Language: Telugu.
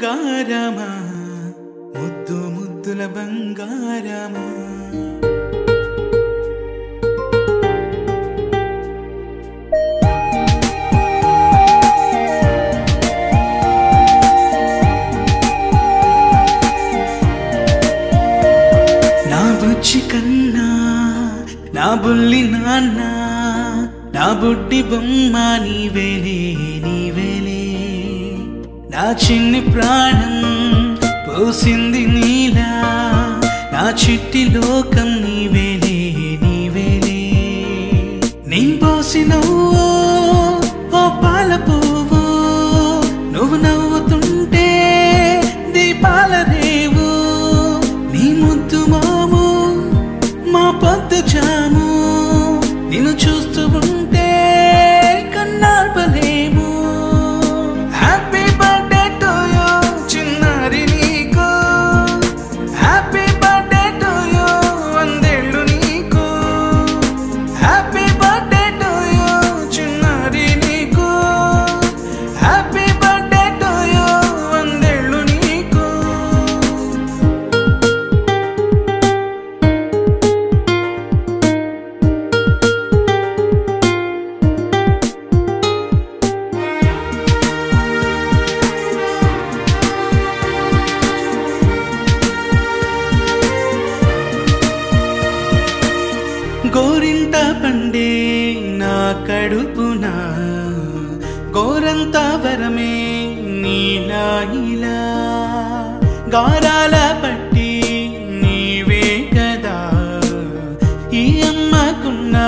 బంగారమా ముద్దు ముద్దుల బంగారమా నా బుజ్జి కన్నా నా బుల్లి నాన్న నా బుడ్డి బొమ్మ నీవేలే నీవేలే నా చిన్ని ప్రాణం పోసింది నీలా నా చిట్టి లోకం నీవేలే నీవేలే నీ పోసినవో ఓ పాల పువ్వో నువ్వు నవ్వుతుంటే దీపాల రేవు నీ ముద్దు మాము మా పొద్దు జాము నిన్ను చూస్తూ ఉంటే కన్నార్పలేము హ్యాపీ బర్త్డే టు యూ చిన్నారి నీకు హ్యాపీ బర్త్డే టు యూ వందేళ్ళు నీకు హ్యాపీ బర్త్డే టు యూ చిన్నారి నీకు హ్యాపీ బర్త్డే టు యూ వందేళ్ళు నీకు గోరింట పండే నా కడుపున గోరంత వరమే నీలా ఇలా గారాల పట్టి నీవే కదా ఈ అమ్మకున్నా